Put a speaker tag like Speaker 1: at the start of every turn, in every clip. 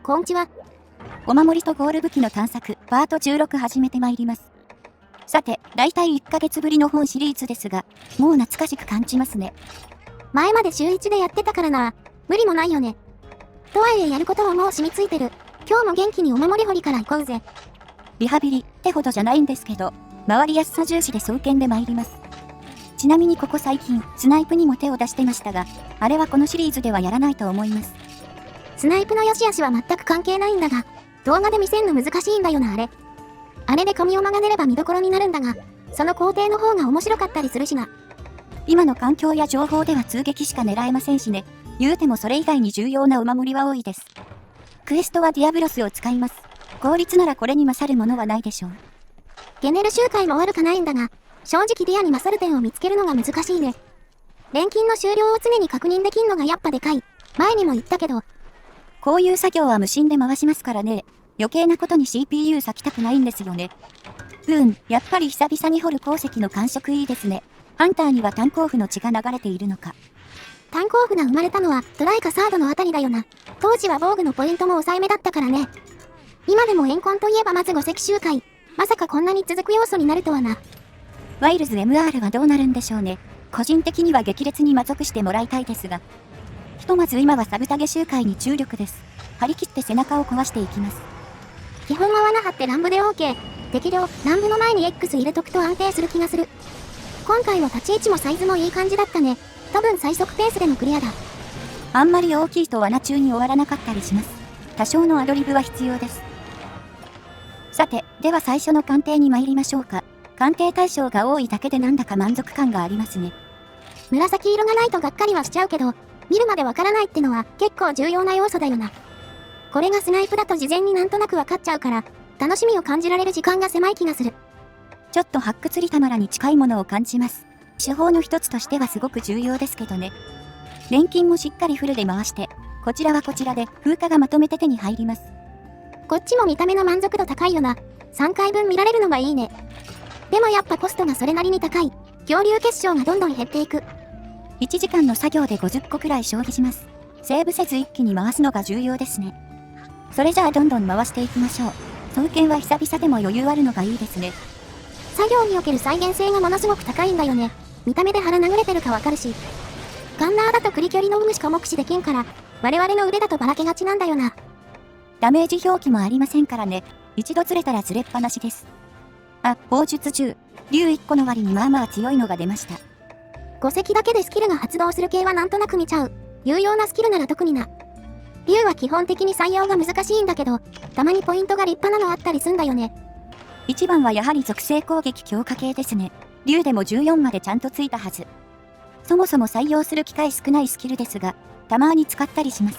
Speaker 1: こんちは。
Speaker 2: お守りとゴール武器の探索、パート16始めてまいります。さて、だいたい1ヶ月ぶりの本シリーズですが、もう懐かしく感じますね。
Speaker 1: 前まで週1でやってたからな。無理もないよね。とはいえやることはもう染みついてる。今日も元気にお守り掘りから行こうぜ。
Speaker 2: リハビリってほどじゃないんですけど、回りやすさ重視で双剣で参ります。ちなみにここ最近、スナイプにも手を出してましたが、あれはこのシリーズではやらないと思います。
Speaker 1: スナイプの良し悪しは全く関係ないんだが、動画で見せんの難しいんだよなあれ。あれで神を曲がれれば見どころになるんだが、その工程の方が面白かったりするしな。
Speaker 2: 今の環境や情報では通撃しか狙えませんしね。言うてもそれ以外に重要なお守りは多いです。クエストはディアブロスを使います。効率ならこれに勝るものはないでしょう。
Speaker 1: ゲネル周回も悪くないんだが、正直ディアに勝る点を見つけるのが難しいね。錬金の終了を常に確認できんのがやっぱでかい。前にも言ったけど。
Speaker 2: こういう作業は無心で回しますからね。余計なことに CPU 割きたくないんですよね。やっぱり久々に掘る鉱石の感触いいですね。ハンターには炭鉱夫の血が流れているのか。
Speaker 1: 炭鉱夫が生まれたのはトライかサードのあたりだよな。当時は防具のポイントも抑えめだったからね。今でも怨恨といえばまず5石周回。まさかこんなに続く要素になるとはな。
Speaker 2: ワイルズ MR はどうなるんでしょうね。個人的には激烈に魔族してもらいたいですが。ひとまず今はサブタゲ周回に注力です。張り切って背中を壊していきます。
Speaker 1: 基本は罠張って乱舞で OK。適量、乱舞の前に X 入れとくと安定する気がする。今回の立ち位置もサイズもいい感じだったね。多分最速ペースでのクリアだ。
Speaker 2: あんまり大きいと罠中に終わらなかったりします。多少のアドリブは必要です。さて、では最初の鑑定に参りましょうか。鑑定対象が多いだけでなんだか満足感がありますね。
Speaker 1: 紫色がないとがっかりはしちゃうけど、見るまでわからないってのは結構重要な要素だよな。これがスナイプだと事前になんとなくわかっちゃうから、楽しみを感じられる時間が狭い気がする。
Speaker 2: ちょっと発掘リタマラに近いものを感じます。手法の一つとしてはすごく重要ですけどね。錬金もしっかりフルで回して、こちらはこちらで風化がまとめて手に入ります。
Speaker 1: こっちも見た目の満足度高いよな。3回分見られるのがいいね。でもやっぱコストがそれなりに高い。恐竜結晶がどんどん減っていく。
Speaker 2: 1時間の作業で50個くらい消費します。セーブせず一気に回すのが重要ですね。それじゃあどんどん回していきましょう。双剣は久々でも余裕あるのがいいですね。
Speaker 1: 作業における再現性がものすごく高いんだよね。見た目で腹殴れてるかわかるし。ガンナーだとクリ距離の有無しか目視できんから、我々の腕だとばらけがちなんだよな。
Speaker 2: ダメージ表記もありませんからね。一度ずれたらずれっぱなしです。あ、砲術中。竜1個の割にまあまあ強いのが出ました。
Speaker 1: 5石だけでスキルが発動する系はなんとなく見ちゃう。有用なスキルなら特にな。竜は基本的に採用が難しいんだけど、たまにポイントが立派なのあったりすんだよね。
Speaker 2: 一番はやはり属性攻撃強化系ですね。竜でも14までちゃんとついたはず。そもそも採用する機会少ないスキルですが、たまに使ったりします。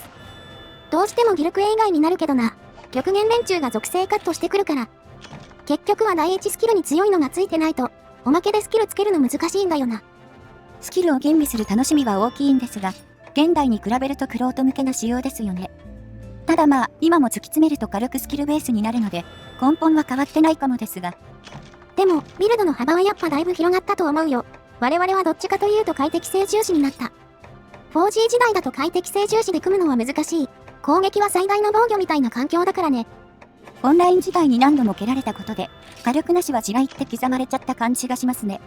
Speaker 1: どうしてもギルクエ以外になるけどな。極限連中が属性カットしてくるから。結局は第一スキルに強いのがついてないと、おまけでスキルつけるの難しいんだよな。
Speaker 2: スキルを吟味する楽しみは大きいんですが、現代に比べると玄人向けな仕様ですよね。ただまあ、今も突き詰めると軽くスキルベースになるので、根本は変わってないかもですが。
Speaker 1: でも、ビルドの幅はやっぱだいぶ広がったと思うよ。我々はどっちかというと快適性重視になった。4G 時代だと快適性重視で組むのは難しい。攻撃は最大の防御みたいな環境だからね。
Speaker 2: オンライン時代に何度も蹴られたことで、火力なしは地雷って刻まれちゃった感じがしますね。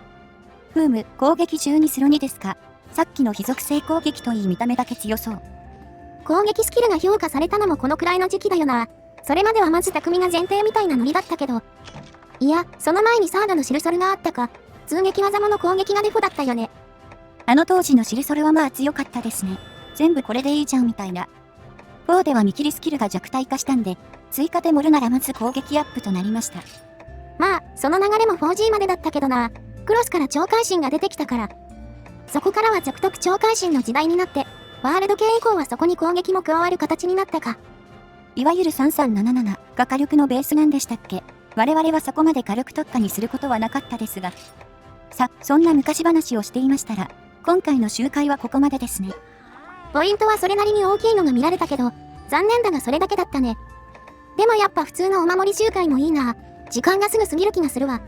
Speaker 2: 攻撃12スロ2ですか。さっきの非属性攻撃といい見た目だけ強そう。
Speaker 1: 攻撃スキルが評価されたのもこのくらいの時期だよな。それまではまず匠が前提みたいなノリだったけど。いや、その前にサードのシルソルがあったか。通撃技もの攻撃がデフォだったよね。
Speaker 2: あの当時のシルソルはまあ強かったですね。全部これでいいじゃんみたいな。4では見切りスキルが弱体化したんで、追加で盛るならまず攻撃アップとなりました。
Speaker 1: まあ、その流れも 4G までだったけどな。クロスから超会心が出てきたから。そこからは直特超会心の時代になって、ワールド系以降はそこに攻撃も加わる形になったか。
Speaker 2: いわゆる3377が火力のベースなんでしたっけ。我々はそこまで火力特化にすることはなかったですが。そんな昔話をしていましたら、今回の集会はここまでですね。
Speaker 1: ポイントはそれなりに大きいのが見られたけど、残念だがそれだけだったね。でもやっぱ普通のお守り集会もいいな。時間がすぐ過ぎる気がするわ。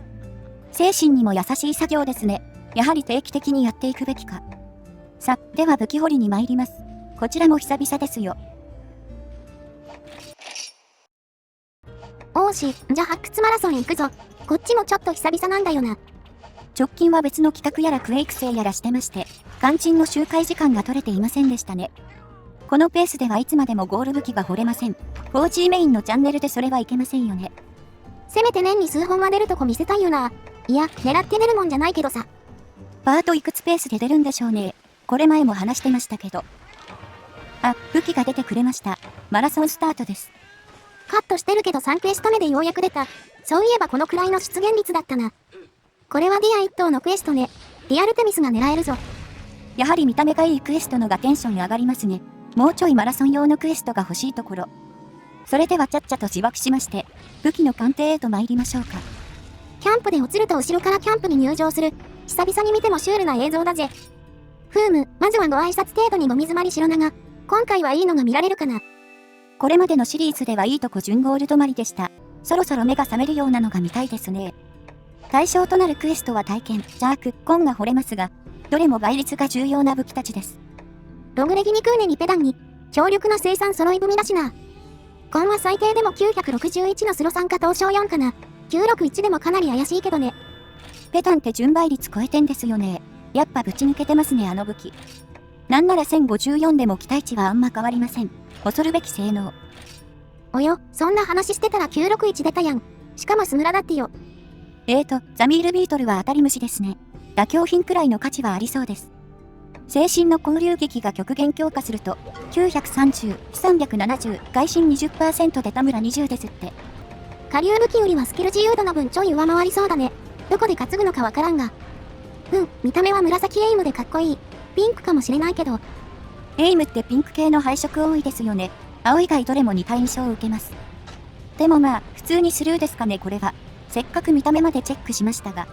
Speaker 2: 精神にも優しい作業ですね。やはり定期的にやっていくべきか。では武器掘りに参ります。こちらも久々ですよ。
Speaker 1: おーし、じゃ発掘マラソン行くぞ。こっちもちょっと久々なんだよな。
Speaker 2: 直近は別の企画やらクエ育成やらしてまして、肝心の周回時間が取れていませんでしたね。このペースではいつまでもゴール武器が掘れません。4G メインのチャンネルでそれはいけませんよね。
Speaker 1: せめて年に数本は出るとこ見せたいよな。いや、狙って出るもんじゃないけどさ。
Speaker 2: パートいくつペースで出るんでしょうね。これ前も話してましたけど。あ、武器が出てくれました。マラソンスタートです。
Speaker 1: カットしてるけど3クエスト目でようやく出た。そういえばこのくらいの出現率だったな。これはディア1頭のクエストね。リアルテミスが狙えるぞ。
Speaker 2: やはり見た目がいいクエストのがテンション上がりますね。もうちょいマラソン用のクエストが欲しいところ。それではちゃっちゃと自爆しまして、武器の鑑定へと参りましょうか。
Speaker 1: キャンプで落ちると後ろからキャンプに入場する。久々に見てもシュールな映像だぜ。まずはご挨拶程度にゴミ詰まり白長。今回はいいのが見られるかな。
Speaker 2: これまでのシリーズではいいとこ順ゴール止まりでした。そろそろ目が覚めるようなのが見たいですね。対象となるクエストは体験、ジャーク、コンが掘れますが、どれも倍率が重要な武器たちです。
Speaker 1: ログレギにクーネにペダンに、強力な生産揃い踏みだしな。コンは最低でも961のスロ3か東証4かな。961でもかなり怪しいけどね。
Speaker 2: ペダンって純倍率超えてんですよね。やっぱぶち抜けてますねあの武器。なんなら1054でも期待値はあんま変わりません。恐るべき性能。
Speaker 1: およ、そんな話してたら961出たやん。しかもスムラだってよ。
Speaker 2: ザミールビートルは当たり虫ですね。妥協品くらいの価値はありそうです。精神の交流劇が極限強化すると、930、370、外心 20% で田村20ですって。
Speaker 1: 下流武器よりはスキル自由度の分ちょい上回りそうだね。どこで担ぐのかわからんが。見た目は紫エイムでかっこいい。ピンクかもしれないけど。
Speaker 2: エイムってピンク系の配色多いですよね。青以外どれも似た印象を受けます。でもまあ、普通にスルーですかねこれは。せっかく見た目までチェックしましたが。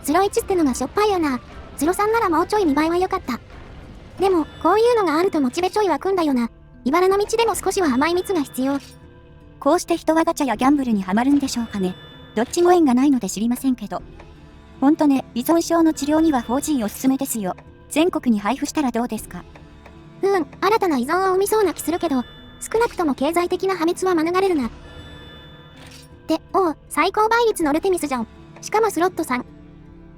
Speaker 1: 01ってのがしょっぱいよな。03ならもうちょい見栄えは良かった。でも、こういうのがあるとモチベちょい湧くんだよな。茨の道でも少しは甘い蜜が必要。
Speaker 2: こうして人はガチャやギャンブルにはまるんでしょうかね。どっちも縁がないので知りませんけど。ほんとね、依存症の治療には 4G おすすめですよ。全国に配布したらどうですか？
Speaker 1: 新たな依存を生みそうな気するけど、少なくとも経済的な破滅は免れるな。最高倍率のルテミスじゃん。しかもスロット3。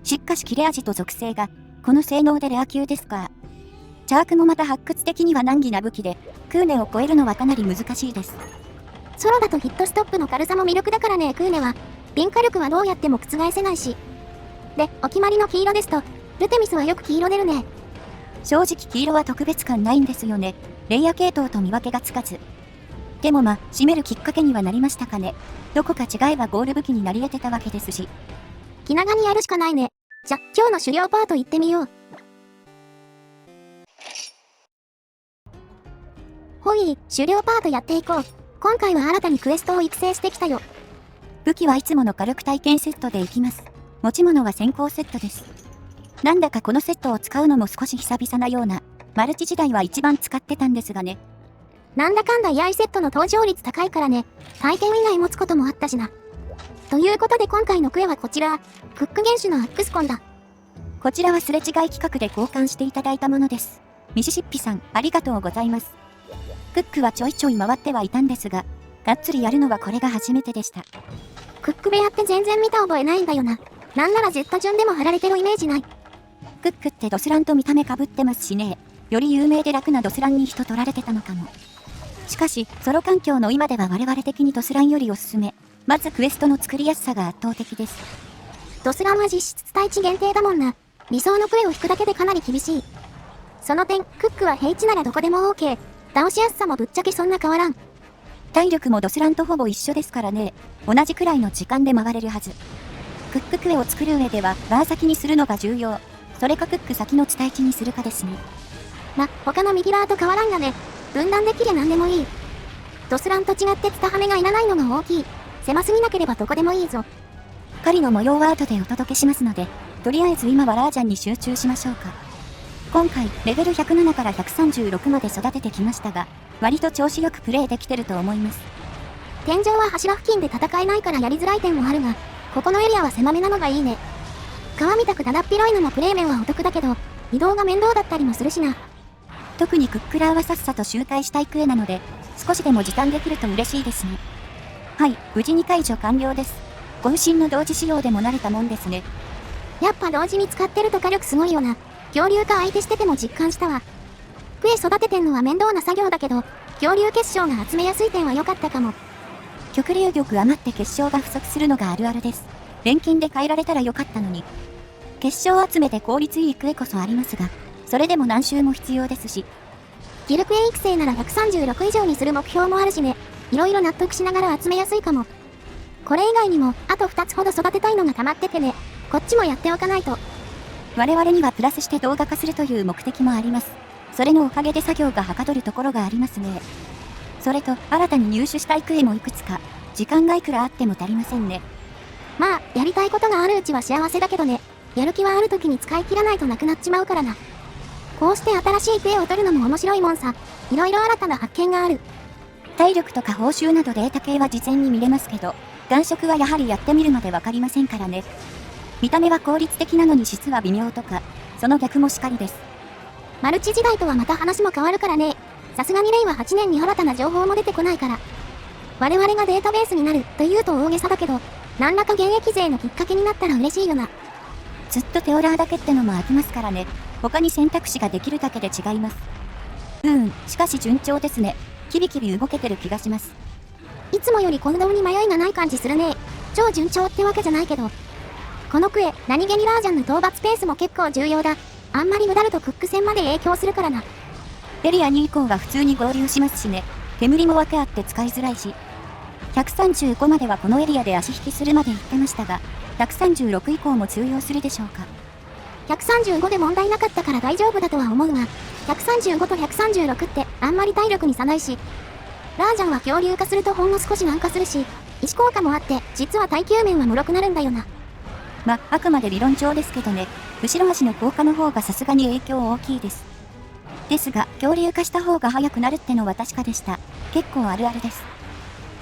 Speaker 2: しかし切れ味と属性が、この性能でレア級ですか。チャークもまた発掘的には難儀な武器で、クーネを超えるのはかなり難しいです。
Speaker 1: ソロだとヒットストップの軽さも魅力だからねクーネは。ピン火力はどうやっても覆せないし。で、お決まりの黄色ですと、ルテミスはよく黄色出るね。
Speaker 2: 正直黄色は特別感ないんですよね。レイヤー系統と見分けがつかず。でも締めるきっかけにはなりましたかね。どこか違えばゴール武器になり得てたわけですし。
Speaker 1: 気長にやるしかないね。じゃ、今日の狩猟パート行ってみよう。ほい、狩猟パートやっていこう。今回は新たにクエストを育成してきたよ。
Speaker 2: 武器はいつもの火力体験セットでいきます。持ち物は先行セットです。なんだかこのセットを使うのも少し久々なような、マルチ時代は一番使ってたんですがね。
Speaker 1: なんだかんだ居合セットの登場率高いからね、体験以外持つこともあったしな。ということで今回のクエはこちら、クック原種のアックスコンだ。
Speaker 2: こちらはすれ違い企画で交換していただいたものです。ミシシッピさん、ありがとうございます。クックはちょいちょい回ってはいたんですが、がっつりやるのはこれが初めてでした。
Speaker 1: クック部屋って全然見た覚えないんだよな。なんなら Z 順でも貼られてるイメージない。
Speaker 2: クックってドスランと見た目被ってますしね。より有名で楽なドスランに人取られてたのかも。しかし、ソロ環境の今では我々的にドスランよりおすすめ。まずクエストの作りやすさが圧倒的です。
Speaker 1: ドスランは実質対地限定だもんな。理想のクエを引くだけでかなり厳しい。その点、クックは平地ならどこでも OK。倒しやすさもぶっちゃけそんな変わらん。
Speaker 2: 体力もドスランとほぼ一緒ですからね。同じくらいの時間で回れるはず。クッククエを作る上ではバー先にするのが重要。それかクック先の地対地にするかですね。
Speaker 1: 他の右バーと変わらんがね。分断できりゃ何でもいい。ドスランと違ってツタハメがいらないのが大きい。狭すぎなければどこでもいいぞ。
Speaker 2: 狩りの模様は後でお届けしますので、とりあえず今はラージャンに集中しましょうか。今回、レベル107から136まで育ててきましたが、割と調子よくプレイできてると思います。
Speaker 1: 天井は柱付近で戦えないからやりづらい点もあるが、ここのエリアは狭めなのがいいね。川みたくだだっ広いのもプレイ面はお得だけど、移動が面倒だったりもするしな。
Speaker 2: 特にクックラーはさっさと周回したいクエなので、少しでも時短できると嬉しいですね。はい、無事に解除完了です。ご不審の同時使用でも慣れたもんですね。
Speaker 1: やっぱ同時に使ってると火力すごいよな。恐竜化相手してても実感したわ。クエ育ててんのは面倒な作業だけど、恐竜結晶が集めやすい点は良かったかも。
Speaker 2: 極流玉余って結晶が不足するのがあるあるです。錬金で変えられたらよかったのに。結晶集めて効率いいクエこそありますが、それでも何周も必要ですし。
Speaker 1: ギルクエ育成なら136以上にする目標もあるしね。いろいろ納得しながら集めやすいかも。これ以外にも、あと2つほど育てたいのが溜まっててね。こっちもやっておかないと。
Speaker 2: 我々にはプラスして動画化するという目的もあります。それのおかげで作業がはかどるところがありますね。それと、新たに入手したいクエもいくつか、時間がいくらあっても足りませんね。
Speaker 1: まあ、やりたいことがあるうちは幸せだけどね。やる気はある時に使い切らないとなくなっちまうからな。こうして新しいクエを取るのも面白いもんさ。いろいろ新たな発見がある。
Speaker 2: 体力とか報酬などデータ系は事前に見れますけど、感触はやはりやってみるまでわかりませんからね。見た目は効率的なのに質は微妙とか、その逆もしかりです。
Speaker 1: マルチ時代とはまた話も変わるからね。さすがに令和8年に新たな情報も出てこないから。我々がデータベースになるというと大げさだけど、何らか現役勢のきっかけになったら嬉しいよな。
Speaker 2: ずっとテオラーだけってのも飽きますからね。他に選択肢ができるだけで違います。しかし順調ですね。キビキビ動けてる気がします。
Speaker 1: いつもより行動に迷いがない感じするね。超順調ってわけじゃないけど。このクエ、何気にラージャンの討伐ペースも結構重要だ。あんまり無駄るとクック戦まで影響するからな。
Speaker 2: エリア2以降は普通に合流しますしね。煙も分け合って使いづらいし。135まではこのエリアで足引きするまで言ってましたが、136以降も通用するでしょうか。
Speaker 1: 135で問題なかったから大丈夫だとは思うが、135と136ってあんまり体力に差ないし、ラージャンは恐竜化するとほんの少し軟化するし、意思効果もあって、実は耐久面は脆くなるんだよな。
Speaker 2: あくまで理論上ですけどね、後ろ足の効果の方がさすがに影響大きいです。ですが、恐竜化した方が早くなるってのは確かでした。結構あるあるです。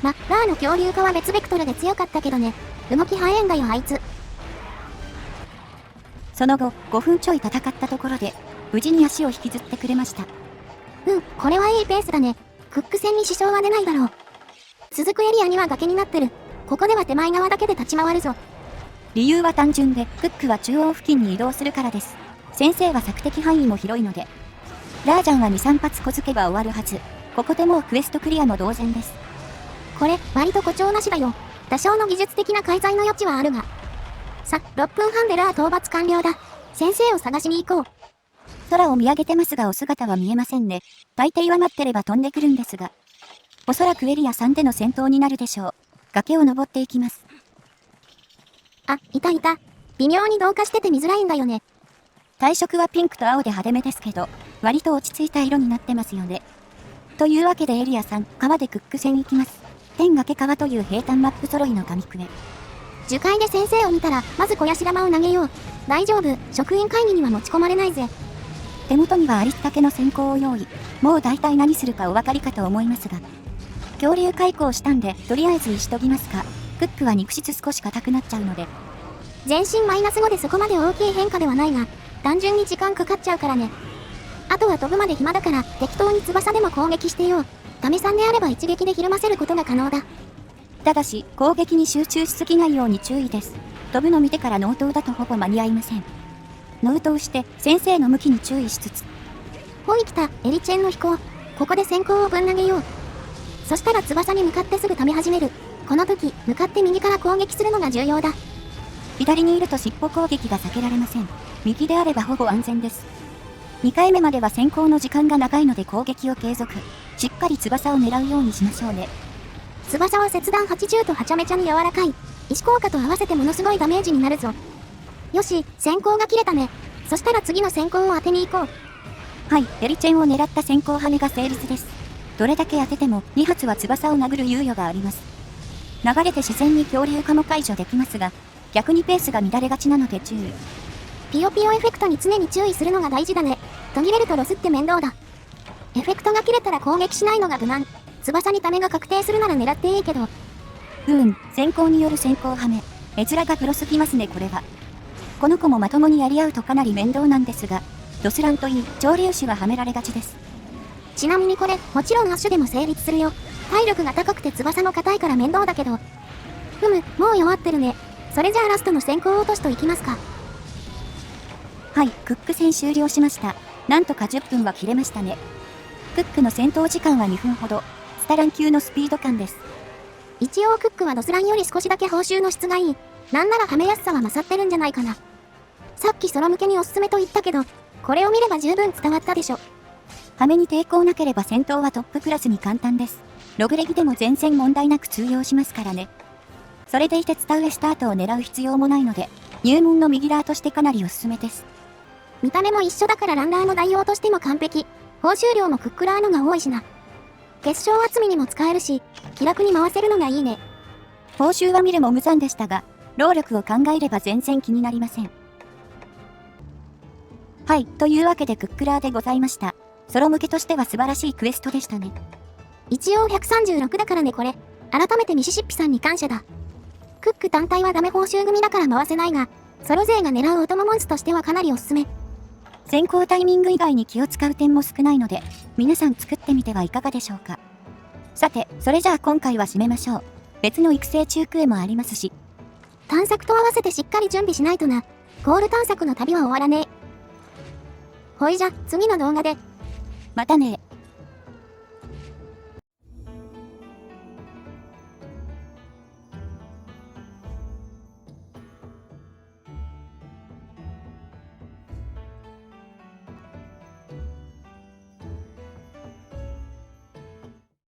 Speaker 1: ラーの恐竜化は別ベクトルで強かったけどね、動き早いんだよあいつ。
Speaker 2: その後、5分ちょい戦ったところで、無事に足を引きずってくれました。
Speaker 1: これはいいペースだね。クック戦に支障は出ないだろう。続くエリアには崖になってる。ここでは手前側だけで立ち回るぞ。
Speaker 2: 理由は単純で、クックは中央付近に移動するからです。先生は索敵範囲も広いので。ラージャンは2、3発小づけば終わるはず。ここでもうクエストクリアも同然です。
Speaker 1: これ、割と誇張なしだよ。多少の技術的な改善の余地はあるが。さ、6分半でラー討伐完了だ。先生を探しに行こう。
Speaker 2: 空を見上げてますがお姿は見えませんね。大抵は待ってれば飛んでくるんですが。おそらくエリア3での戦闘になるでしょう。崖を登っていきます。
Speaker 1: あ、いた。微妙に同化してて見づらいんだよね。
Speaker 2: 体色はピンクと青で派手めですけど、割と落ち着いた色になってますよね。というわけでエリア3、川でクック戦行きます。天崖川という平坦マップ揃いの神クエ。
Speaker 1: 樹海で先生を見たら、まず小ヤシ玉を投げよう。大丈夫、職員会議には持ち込まれないぜ。
Speaker 2: 手元にはありったけの先行を用意。もう大体何するかお分かりかと思いますが。恐竜開口したんで、とりあえず石研ぎますか。クックは肉質少し硬くなっちゃうので。
Speaker 1: 全身-5でそこまで大きい変化ではないが、単純に時間かかっちゃうからね。あとは飛ぶまで暇だから、適当に翼でも攻撃してよう。ガメさんであれば一撃でひるませることが可能だ。
Speaker 2: ただし、攻撃に集中しすぎないように注意です。飛ぶの見てから納刀だとほぼ間に合いません。納刀して、先生の向きに注意しつつ。
Speaker 1: ほい来た、エリチェンの飛行。ここで先行をぶん投げよう。そしたら翼に向かってすぐ溜め始める。この時、向かって右から攻撃するのが重要だ。
Speaker 2: 左にいると尻尾攻撃が避けられません。右であればほぼ安全です。2回目までは先行の時間が長いので攻撃を継続。しっかり翼を狙うようにしましょうね。
Speaker 1: 翼は切断80とはちゃめちゃに柔らかい。石効果と合わせてものすごいダメージになるぞ。よし、先行が切れたね。そしたら次の先行を当てに行こう。
Speaker 2: はい、エリチェンを狙った先行跳ねが成立です。どれだけ当てても2発は翼を殴る猶予があります。流れて自然に恐竜化も解除できますが、逆にペースが乱れがちなので注意。
Speaker 1: ピヨピヨエフェクトに常に注意するのが大事だね。途切れるとロスって面倒だ。エフェクトが切れたら攻撃しないのが無難。翼にためが確定するなら狙っていいけど。
Speaker 2: 先行による先行はめ。絵面が黒すぎますねこれは。この子もまともにやり合うとかなり面倒なんですが、ドスランといい、潮流種ははめられがちです。
Speaker 1: ちなみにこれ、もちろんアッシュでも成立するよ。体力が高くて翼も硬いから面倒だけど。ふむ、もう弱ってるね。それじゃあラストの先行落としといきますか。
Speaker 2: はい、クック戦終了しました。なんとか10分は切れましたね。クックの戦闘時間は2分ほど。スタラン級のスピード感です。
Speaker 1: 一応クックはドスランより少しだけ報酬の質がいい。なんならはめやすさは勝ってるんじゃないかな。さっきソロ向けにおすすめと言ったけど、これを見れば十分伝わったでしょ。
Speaker 2: はめに抵抗なければ戦闘はトップクラスに簡単です。ログレギでも全然問題なく通用しますからね。それでいてツタ上スタートを狙う必要もないので、入門の右ラーとしてかなりおすすめです。
Speaker 1: 見た目も一緒だからランナーの代用としても完璧。報酬量もクックラーのが多いしな。結晶集めにも使えるし、気楽に回せるのがいいね。
Speaker 2: 報酬は見るも無残でしたが、労力を考えれば全然気になりません。はい、というわけでクックラーでございました。ソロ向けとしては素晴らしいクエストでしたね。
Speaker 1: 一応136だからねこれ。改めてミシシッピさんに感謝だ。クック単体はダメ報酬組だから回せないが、ソロ勢が狙うお供モンスとしてはかなりおすすめ。
Speaker 2: 先行タイミング以外に気を使う点も少ないので、皆さん作ってみてはいかがでしょうか。さて、それじゃあ今回は締めましょう。別の育成中クエもありますし。
Speaker 1: 探索と合わせてしっかり準備しないとな。ゴール探索の旅は終わらねえ。ほいじゃ、次の動画で。
Speaker 2: またね。